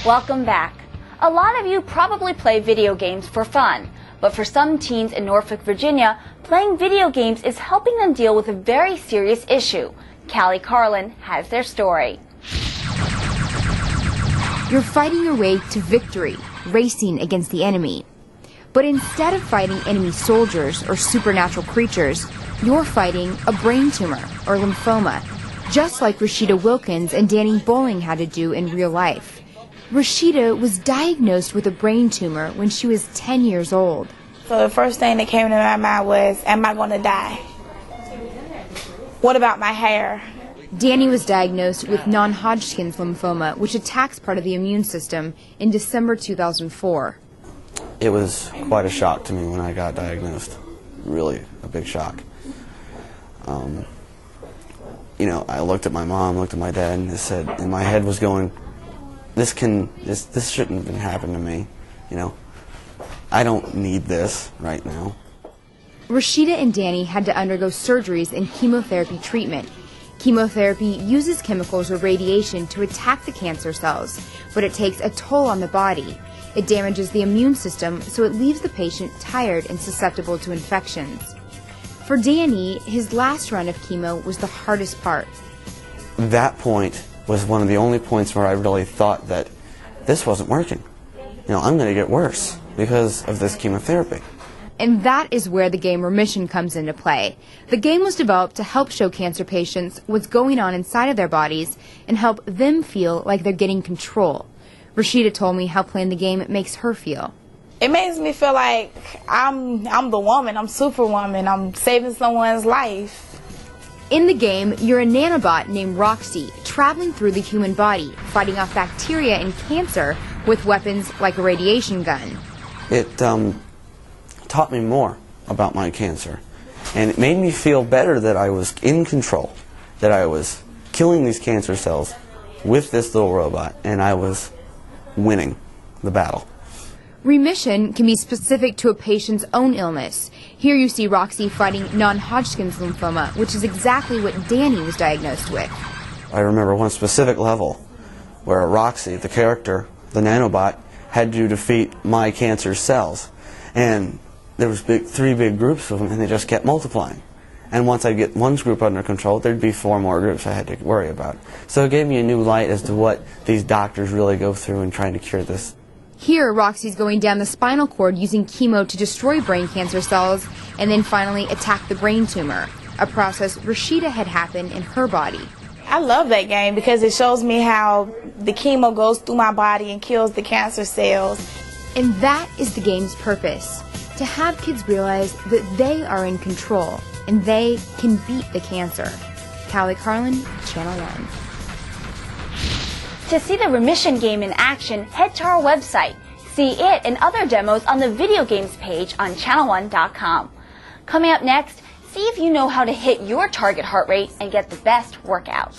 Welcome back. A lot of you probably play video games for fun, but for some teens in Norfolk, Virginia, playing video games is helping them deal with a very serious issue. Callie Carlin has their story. You're fighting your way to victory, racing against the enemy. But instead of fighting enemy soldiers or supernatural creatures, you're fighting a brain tumor or lymphoma, just like Rashida Wilkins and Danny Bowling had to do in real life. Rashida was diagnosed with a brain tumor when she was 10 years old. So the first thing that came to my mind was, am I going to die? What about my hair? Danny was diagnosed with non-Hodgkin's lymphoma, which attacks part of the immune system, in December 2004. It was quite a shock to me when I got diagnosed. Really a big shock. I looked at my mom, looked at my dad, and said, and my head was going, this shouldn't have happened to me. I don't need this right now. Rashida and Danny had to undergo surgeries and chemotherapy treatment. Chemotherapy uses chemicals or radiation to attack the cancer cells, but it takes a toll on the body. It damages the immune system, so it leaves the patient tired and susceptible to infections. For Danny, his last run of chemo was the hardest part. That point was one of the only points where I really thought that this wasn't working. I'm going to get worse because of this chemotherapy. And that is where the game Remission comes into play. The game was developed to help show cancer patients what's going on inside of their bodies and help them feel like they're getting control. Rashida told me how playing the game makes her feel. It makes me feel like I'm the woman, I'm Superwoman, I'm saving someone's life. In the game, you're a nanobot named Roxy, traveling through the human body, fighting off bacteria and cancer with weapons like a radiation gun. It taught me more about my cancer, and it made me feel better that I was in control, that I was killing these cancer cells with this little robot, and I was winning the battle. Remission can be specific to a patient's own illness. Here you see Roxy fighting non-Hodgkin's lymphoma, which is exactly what Danny was diagnosed with. I remember one specific level where Roxy, the character, the nanobot, had to defeat my cancer cells. And there was three big groups of them, and they just kept multiplying. And once I get one group under control, there'd be 4 more groups I had to worry about. So it gave me a new light as to what these doctors really go through in trying to cure this. Here, Roxy's going down the spinal cord using chemo to destroy brain cancer cells and then finally attack the brain tumor, a process Rashida had happen in her body. I love that game because it shows me how the chemo goes through my body and kills the cancer cells. And that is the game's purpose, to have kids realize that they are in control and they can beat the cancer. Callie Carlin, Channel 1. To see the Remission game in action, head to our website. See it and other demos on the video games page on channel1.com. Coming up next, see if you know how to hit your target heart rate and get the best workout.